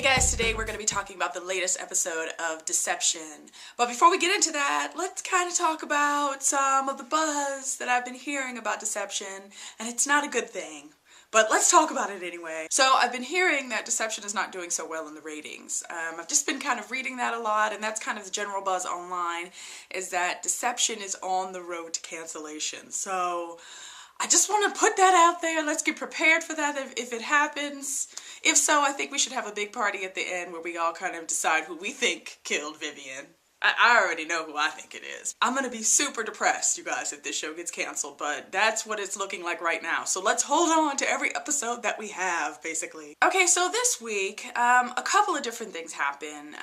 guys, today we're going to be talking about the latest episode of Deception. But before we get into that, let's kind of talk about some of the buzz that I've been hearing about Deception, and it's not a good thing. But let's talk about it anyway. So I've been hearing that Deception is not doing so well in the ratings. I've just been kind of reading that a lot, and that's kind of the general buzz online, is that Deception is on the road to cancellation. So I just want to put that out there. Let's get prepared for that if it happens. If so, I think we should have a big party at the end where we all kind of decide who we think killed Vivian. I already know who I think it is. I'm gonna be super depressed, you guys, if this show gets canceled, but that's what it's looking like right now. So let's hold on to every episode that we have, basically. Okay, so this week, a couple of different things happen.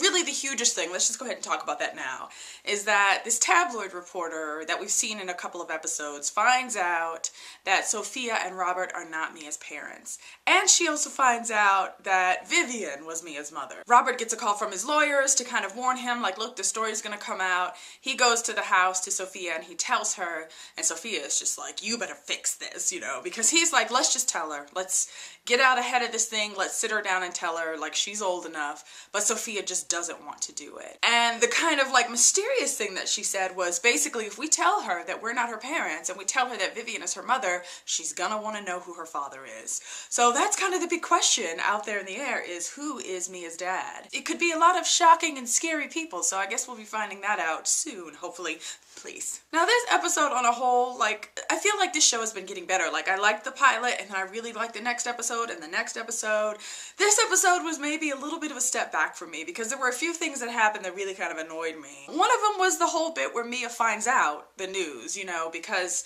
Really the hugest thing, let's just go ahead and talk about that now, is that this tabloid reporter that we've seen in a couple of episodes finds out that Sophia and Robert are not Mia's parents. And she also finds out that Vivian was Mia's mother. Robert gets a call from his lawyers to kind of warn him, like, look, the story's gonna come out. He goes to the house to Sophia and he tells her, and Sophia is just like, you better fix this, you know, because he's like, let's just tell her. Let's get out ahead of this thing. Let's sit her down and tell her, like, she's old enough. But Sophia just doesn't want to do it. And the kind of, like, mysterious thing that she said was, basically, if we tell her that we're not her parents and we tell her that Vivian is her mother, she's gonna want to know who her father is. So that's kind of the big question out there in the air, is who is Mia's dad? It could be a lot of shocking and scary people, so I guess we'll be finding that out soon, hopefully. Please. Now this episode on a whole, like, I feel like this show has been getting better. Like, I liked the pilot and I really liked the next episode and the next episode. This episode was maybe a little bit of a step back for me because there were a few things that happened that really kind of annoyed me. One of them was the whole bit where Mia finds out the news, you know, because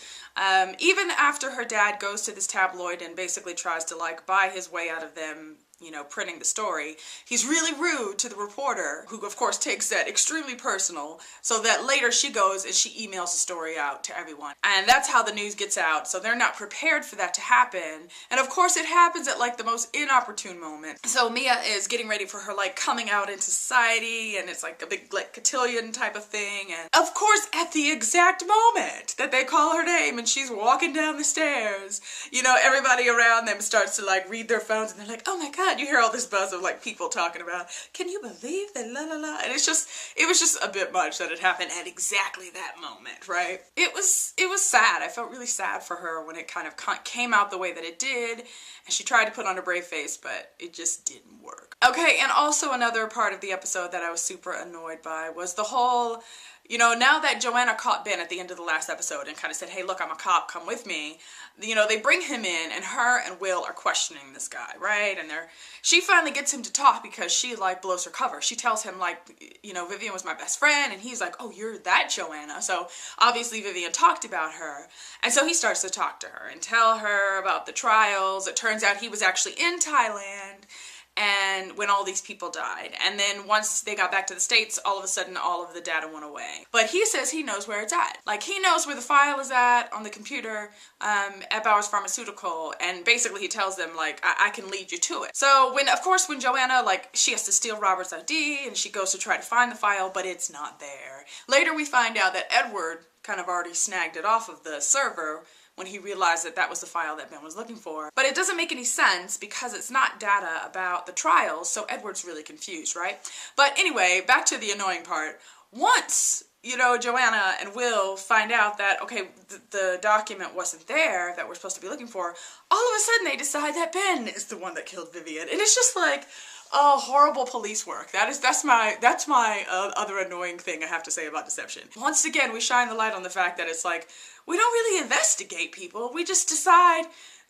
even after her dad goes to this tabloid and basically tries to, like, buy his way out of them, you know, printing the story, he's really rude to the reporter, who of course takes that extremely personal, so that later she goes and she emails the story out to everyone. And that's how the news gets out, so they're not prepared for that to happen. And of course it happens at, like, the most inopportune moment. So Mia is getting ready for her, like, coming out into society, and it's like a big, like, cotillion type of thing, and of course at the exact moment that they call her name and she's walking down the stairs, you know, everybody around them starts to, like, read their phones and they're like, oh my god, you hear all this buzz of, like, people talking about, can you believe that la la la, and it was just a bit much that it happened at exactly that moment, right? It was sad. I felt really sad for her when it kind of came out the way that it did, and she tried to put on a brave face, but it just didn't work. Okay, and also another part of the episode that I was super annoyed by was the whole, you know, now that Joanna caught Ben at the end of the last episode and kind of said, hey, look, I'm a cop, come with me, you know, they bring him in and her and Will are questioning this guy, right? And she finally gets him to talk because she, like, blows her cover. She tells him, like, you know, Vivian was my best friend, and he's like, oh, you're that Joanna. So obviously Vivian talked about her. And so he starts to talk to her and tell her about the trials. It turns out he was actually in Thailand and when all these people died. And then once they got back to the States, all of a sudden all of the data went away. But he says he knows where it's at. Like, he knows where the file is at on the computer at Bowers Pharmaceutical, and basically he tells them, like, I can lead you to it. So of course when Joanna, like, she has to steal Robert's ID and she goes to try to find the file, but it's not there. Later we find out that Edward kind of already snagged it off of the server when he realized that that was the file that Ben was looking for. But it doesn't make any sense because it's not data about the trials, so Edward's really confused, right? But anyway, back to the annoying part. Once, you know, Joanna and Will find out that, okay, the document wasn't there that we're supposed to be looking for, all of a sudden they decide that Ben is the one that killed Vivian. And it's just like, oh, horrible police work. That's my other annoying thing I have to say about Deception. Once again, we shine the light on the fact that it's like, we don't really investigate people. We just decide,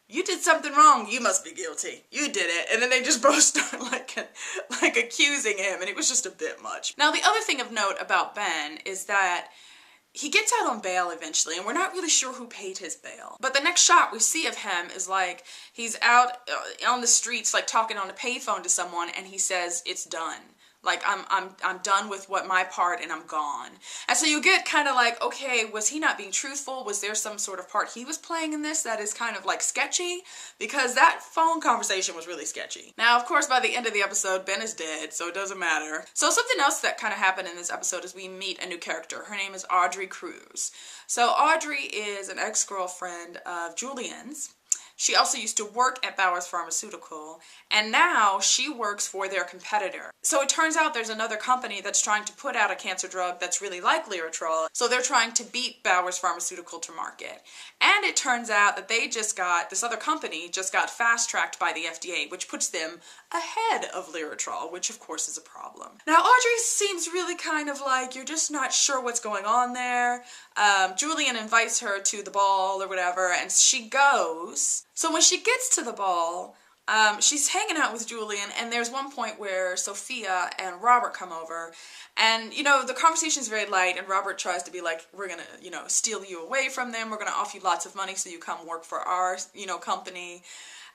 you did something wrong, you must be guilty. You did it. And then they just both start like accusing him, and it was just a bit much. Now, the other thing of note about Ben is that he gets out on bail eventually, and we're not really sure who paid his bail. But the next shot we see of him is, like, he's out on the streets, like, talking on a payphone to someone, and he says, it's done. Like, I'm done with what my part and I'm gone. And so you get kind of like, okay, was he not being truthful? Was there some sort of part he was playing in this that is kind of, like, sketchy? Because that phone conversation was really sketchy. Now, of course, by the end of the episode, Ben is dead, so it doesn't matter. So something else that kind of happened in this episode is we meet a new character. Her name is Audrey Cruz. So Audrey is an ex-girlfriend of Julian's. She also used to work at Bowers Pharmaceutical, and now she works for their competitor. So it turns out there's another company that's trying to put out a cancer drug that's really like Lyritrol, so they're trying to beat Bowers Pharmaceutical to market. And it turns out that this other company just got fast-tracked by the FDA, which puts them ahead of Lyritrol, which of course is a problem. Now Audrey seems really kind of like, you're just not sure what's going on there. Julian invites her to the ball or whatever, and she goes. So when she gets to the ball, she's hanging out with Julian, and there's one point where Sophia and Robert come over, and, the conversation's very light, and Robert tries to be like, we're gonna, steal you away from them, we're gonna offer you lots of money so you come work for our, company.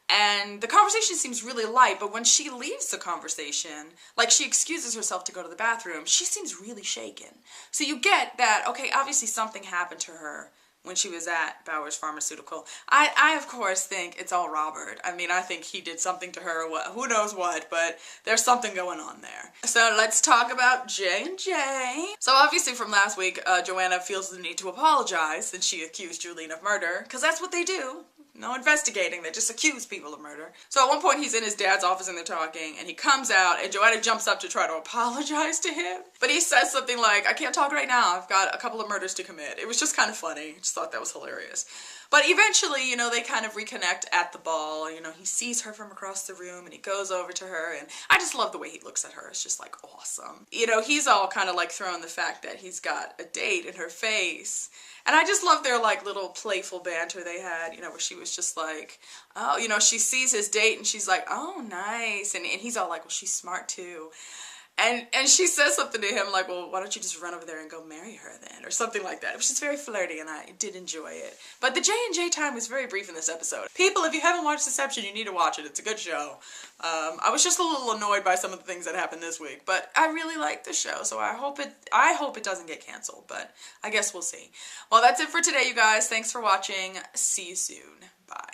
And the conversation seems really light, but when she leaves the conversation, like she excuses herself to go to the bathroom, she seems really shaken. So you get that, okay, obviously something happened to her when she was at Bowers Pharmaceutical. I of course think it's all Robert. I mean, I think he did something to her, who knows what, but there's something going on there. So let's talk about J&J. So obviously from last week, Joanna feels the need to apologize since she accused Julian of murder, because that's what they do. No investigating, they just accuse people of murder. So at one point he's in his dad's office and they're talking, and he comes out and Joanna jumps up to try to apologize to him. But he says something like, I can't talk right now, I've got a couple of murders to commit. It was just kind of funny, I just thought that was hilarious. But eventually, they kind of reconnect at the ball. He sees her from across the room and he goes over to her, and I just love the way he looks at her. It's just like awesome. He's all kind of like throwing the fact that he's got a date in her face. And I just love their like little playful banter they had, where she was just like, oh, she sees his date and she's like, oh, nice. And he's all like, well, she's smart too. And she says something to him like, well, why don't you just run over there and go marry her then? Or something like that. It was just very flirty and I did enjoy it. But the J&J time was very brief in this episode. People, if you haven't watched Deception, you need to watch it. It's a good show. I was just a little annoyed by some of the things that happened this week, but I really like the show, so I hope it doesn't get canceled, but I guess we'll see. Well, that's it for today, you guys. Thanks for watching. See you soon. Bye.